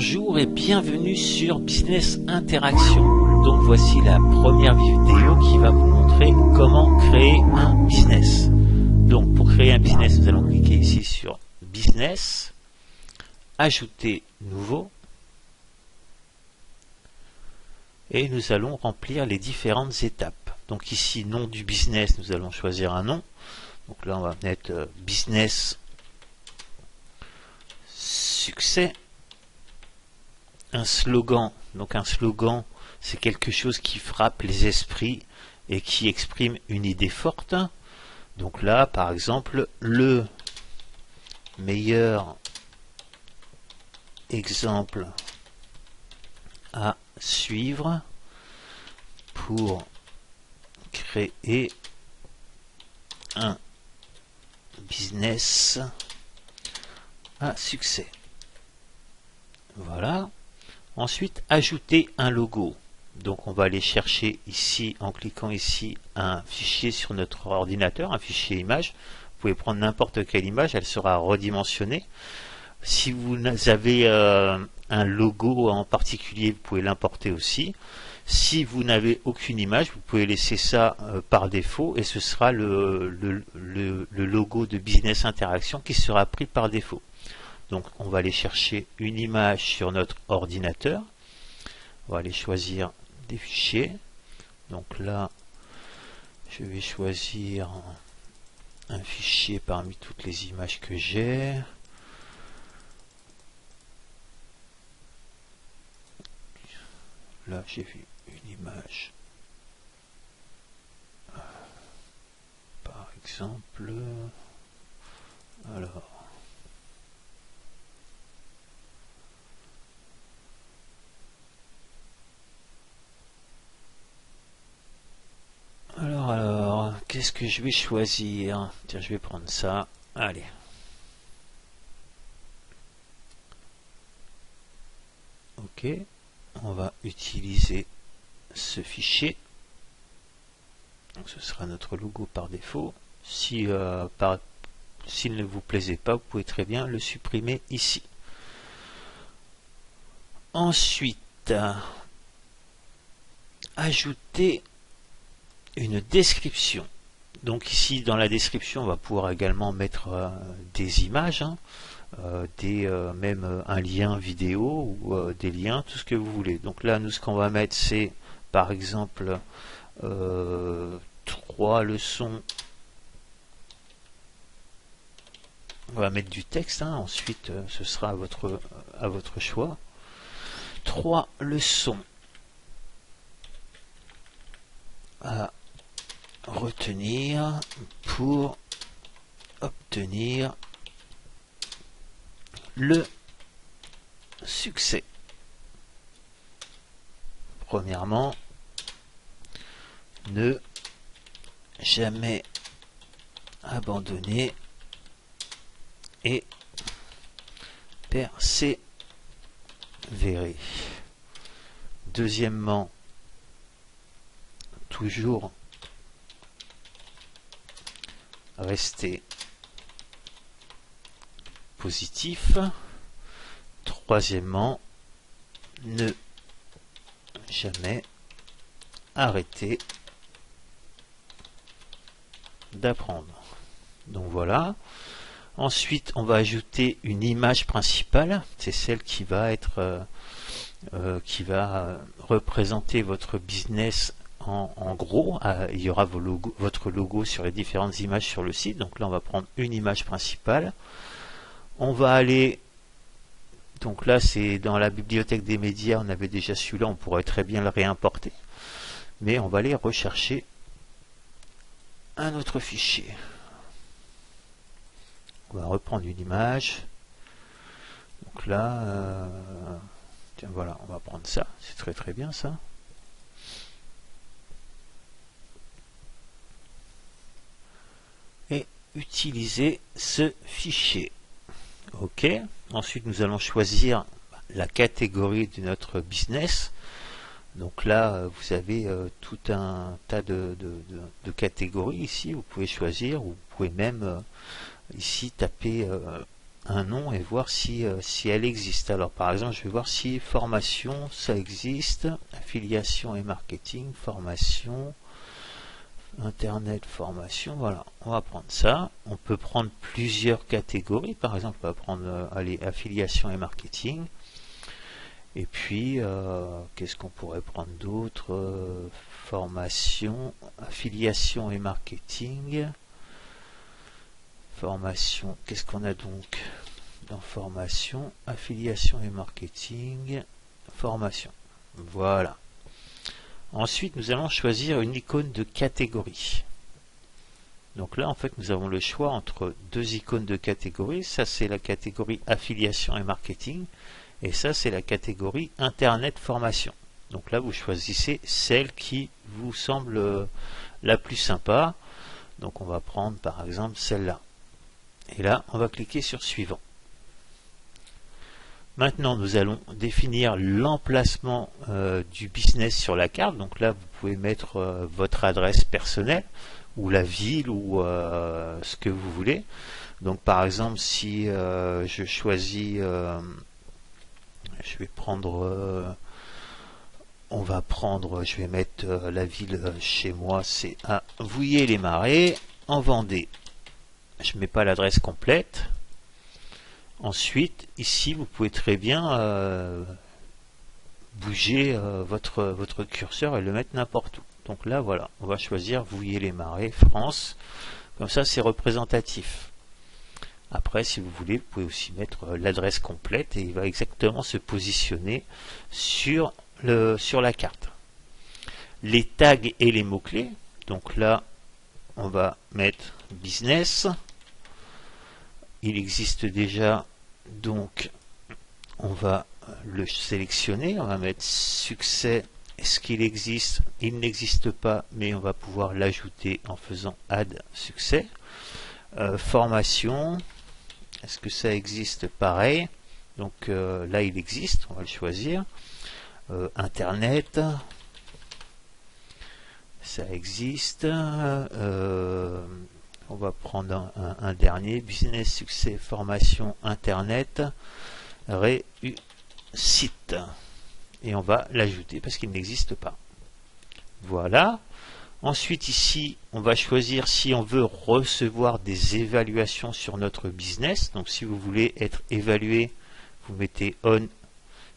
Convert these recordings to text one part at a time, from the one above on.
Bonjour et bienvenue sur Business Interaction. Donc voici la première vidéo qui va vous montrer comment créer un business. Donc pour créer un business, nous allons cliquer ici sur Business, Ajouter nouveau, et nous allons remplir les différentes étapes. Donc ici, nom du business, nous allons choisir un nom. Donc là, on va mettre Business Succès. Un slogan, donc un slogan, c'est quelque chose qui frappe les esprits et qui exprime une idée forte. Donc là, par exemple, le meilleur exemple à suivre pour créer un business à succès. Voilà. Ensuite, ajouter un logo. Donc on va aller chercher ici, en cliquant ici, un fichier sur notre ordinateur, un fichier image. Vous pouvez prendre n'importe quelle image, elle sera redimensionnée. Si vous avez un logo en particulier, vous pouvez l'importer aussi. Si vous n'avez aucune image, vous pouvez laisser ça par défaut et ce sera le logo de Business Interaction qui sera pris par défaut. Donc on va aller chercher une image sur notre ordinateur. On va aller choisir des fichiers. Donc là, je vais choisir un fichier parmi toutes les images que j'ai. Là, j'ai vu une image. Par exemple, alors. Alors, qu'est-ce que je vais choisir? Tiens, je vais prendre ça. Allez. Ok. On va utiliser ce fichier. Donc, ce sera notre logo par défaut. Si s'il ne vous plaisait pas, vous pouvez très bien le supprimer ici. Ensuite, ajouter une description. Donc ici dans la description on va pouvoir également mettre des images, même un lien vidéo ou des liens, tout ce que vous voulez. Donc là nous ce qu'on va mettre c'est par exemple 3 leçons. On va mettre du texte, ensuite ce sera à votre choix. 3 leçons à retenir pour obtenir le succès. Premièrement, ne jamais abandonner et persévérer. Deuxièmement, toujours rester positif. Troisièmement, ne jamais arrêter d'apprendre. Donc voilà. Ensuite, on va ajouter une image principale. C'est celle qui va être qui va représenter votre business en gros. Il y aura votre logo sur les différentes images sur le site. Donc là on va prendre une image principale. On va aller, donc là c'est dans la bibliothèque des médias, on avait déjà celui-là, on pourrait très bien le réimporter, mais on va aller rechercher un autre fichier. On va reprendre une image. Donc là tiens, voilà, on va prendre ça, c'est très très bien ça. Et utiliser ce fichier. Ok. Ensuite, nous allons choisir la catégorie de notre business. Donc là, vous avez tout un tas de catégories ici. Vous pouvez choisir, ou vous pouvez même ici taper un nom et voir si elle existe. Alors par exemple, je vais voir si formation, ça existe, affiliation et marketing, formation, internet, formation, voilà, on va prendre ça. On peut prendre plusieurs catégories, par exemple, on va prendre affiliation et marketing. Et puis, qu'est-ce qu'on pourrait prendre d'autre? Formation, affiliation et marketing. Formation, qu'est-ce qu'on a donc dans formation? Affiliation et marketing, formation. Voilà. Ensuite, nous allons choisir une icône de catégorie. Donc là, en fait, nous avons le choix entre deux icônes de catégorie. Ça, c'est la catégorie affiliation et marketing. Et ça, c'est la catégorie Internet formation. Donc là, vous choisissez celle qui vous semble la plus sympa. Donc on va prendre par exemple celle-là. Et là, on va cliquer sur Suivant. Maintenant, nous allons définir l'emplacement du business sur la carte. Donc là, vous pouvez mettre votre adresse personnelle ou la ville ou ce que vous voulez. Donc par exemple, si je choisis... je vais prendre, je vais mettre la ville chez moi, c'est à Vouillers-les-Marais, en Vendée. Je ne mets pas l'adresse complète. Ensuite, ici, vous pouvez très bien bouger votre curseur et le mettre n'importe où. Donc là, voilà, on va choisir Vouillers-les-Marais, France. Comme ça, c'est représentatif. Après, si vous voulez, vous pouvez aussi mettre l'adresse complète et il va exactement se positionner sur la carte. Les tags et les mots-clés. Donc là, on va mettre business. Il existe déjà, donc on va le sélectionner. On va mettre succès. Est-ce qu'il existe? Il n'existe pas, mais on va pouvoir l'ajouter en faisant add succès. Formation. Est-ce que ça existe? Pareil. Donc là, il existe, on va le choisir. Internet, ça existe. On va prendre un dernier. Business, succès, formation, Internet, réussite. Et on va l'ajouter parce qu'il n'existe pas. Voilà. Ensuite, ici, on va choisir si on veut recevoir des évaluations sur notre business. Donc, si vous voulez être évalué, vous mettez on.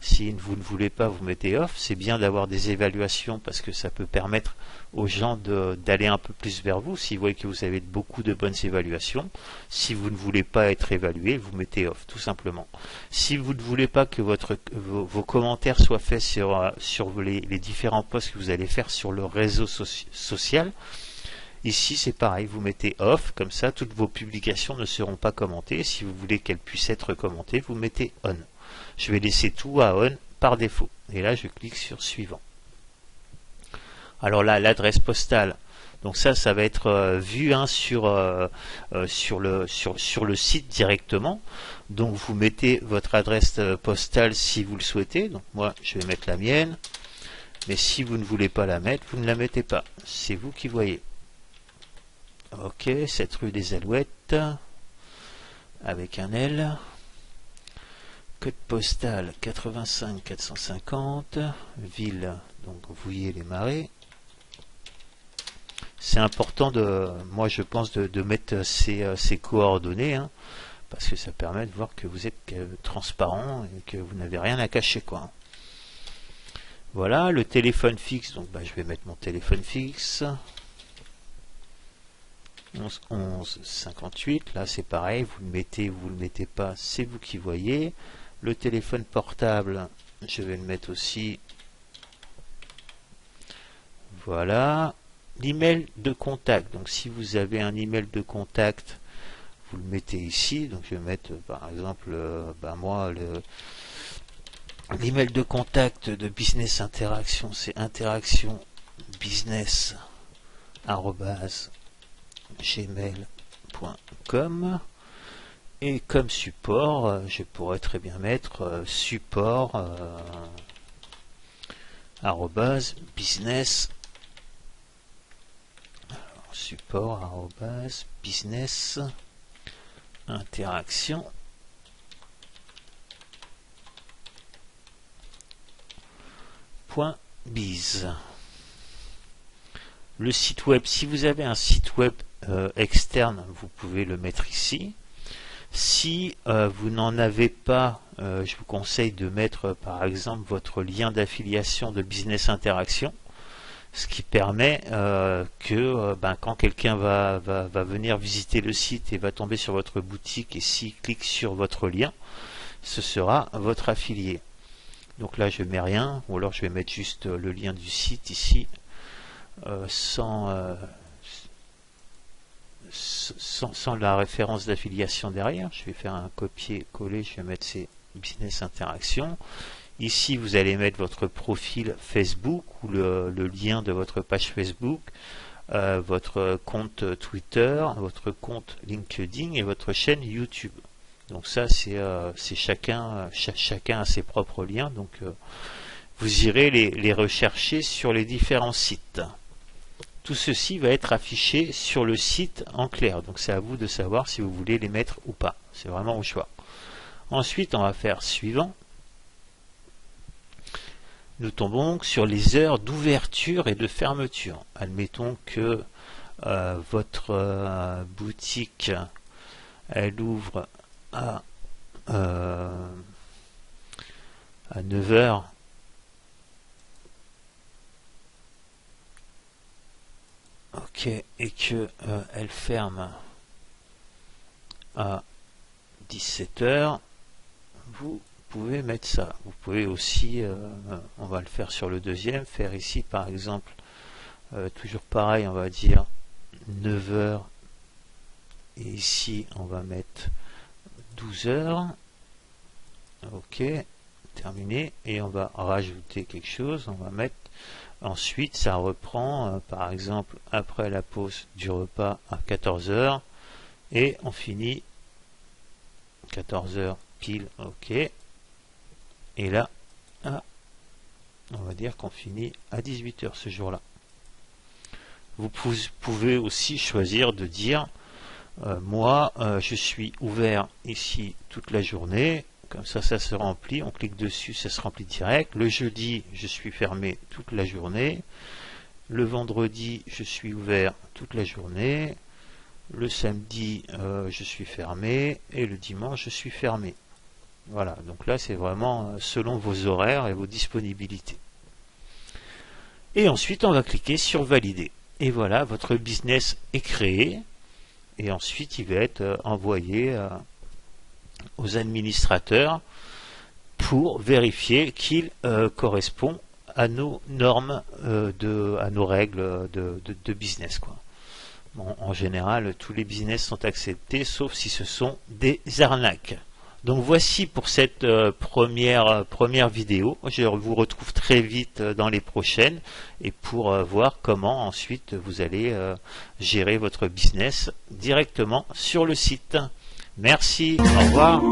Si vous ne voulez pas, vous mettez off. C'est bien d'avoir des évaluations parce que ça peut permettre aux gens d'aller un peu plus vers vous. Si vous voyez que vous avez beaucoup de bonnes évaluations, si vous ne voulez pas être évalué, vous mettez off, tout simplement. Si vous ne voulez pas que vos commentaires soient faits sur les différents posts que vous allez faire sur le réseau social, ici c'est pareil, vous mettez off, comme ça toutes vos publications ne seront pas commentées. Si vous voulez qu'elles puissent être commentées, vous mettez on. Je vais laisser tout à on par défaut. Et là, je clique sur Suivant. Alors là, l'adresse postale. Donc ça va être vu sur le site directement. Donc vous mettez votre adresse postale si vous le souhaitez. Donc moi, je vais mettre la mienne. Mais si vous ne voulez pas la mettre, vous ne la mettez pas. C'est vous qui voyez. Ok, cette rue des Alouettes avec un L. Code postal 85 450, ville, donc Vouillers-les-Marais. C'est important moi je pense de mettre ces coordonnées, hein, parce que ça permet de voir que vous êtes transparent et que vous n'avez rien à cacher, quoi. Voilà, le téléphone fixe, donc je vais mettre mon téléphone fixe. 11 11 58, là c'est pareil, vous le mettez ou vous le mettez pas, c'est vous qui voyez. Le téléphone portable, je vais le mettre aussi. Voilà. L'email de contact. Donc si vous avez un email de contact, vous le mettez ici. Donc je vais mettre par exemple, moi, l'email de contact de Business Interaction, c'est interactionbusiness@gmail.com. Et comme support, je pourrais très bien mettre support @business business interaction.com. .biz. Le site web, si vous avez un site web externe, vous pouvez le mettre ici. Si vous n'en avez pas, je vous conseille de mettre par exemple votre lien d'affiliation de Business Interaction, ce qui permet que quand quelqu'un va venir visiter le site et va tomber sur votre boutique, et s'il clique sur votre lien, ce sera votre affilié. Donc là je mets rien, ou alors je vais mettre juste le lien du site ici, sans la référence d'affiliation derrière. Je vais faire un copier-coller, je vais mettre ces Business Interaction. Ici vous allez mettre votre profil Facebook ou le lien de votre page Facebook, votre compte Twitter, votre compte LinkedIn et votre chaîne YouTube. Donc ça c'est chacun a ses propres liens, donc vous irez les rechercher sur les différents sites. Tout ceci va être affiché sur le site en clair, donc c'est à vous de savoir si vous voulez les mettre ou pas, c'est vraiment au choix. Ensuite on va faire suivant. Nous tombons donc sur les heures d'ouverture et de fermeture. Admettons que votre boutique elle ouvre à 9 h. Ok, et que elle ferme à 17 h, vous pouvez mettre ça. Vous pouvez aussi, on va le faire sur le deuxième, faire ici par exemple, toujours pareil, on va dire 9 h, et ici on va mettre 12 h. Ok, terminé, et on va rajouter quelque chose, on va mettre ensuite ça reprend par exemple après la pause du repas à 14 h, et on finit 14 h pile. Ok, et là on va dire qu'on finit à 18 h ce jour là. Vous pouvez aussi choisir de dire moi je suis ouvert ici toute la journée, comme ça se remplit, on clique dessus, ça se remplit direct. Le jeudi je suis fermé toute la journée, le vendredi je suis ouvert toute la journée, le samedi je suis fermé, et le dimanche je suis fermé. Voilà, donc là c'est vraiment selon vos horaires et vos disponibilités. Et ensuite on va cliquer sur valider, et voilà, votre business est créé, et ensuite il va être envoyé aux administrateurs pour vérifier qu'il correspond à nos normes, à nos règles de business, quoi. Bon, en général tous les business sont acceptés sauf si ce sont des arnaques. Donc voici pour cette première vidéo. Je vous retrouve très vite dans les prochaines, et pour voir comment ensuite vous allez gérer votre business directement sur le site. Merci, au revoir.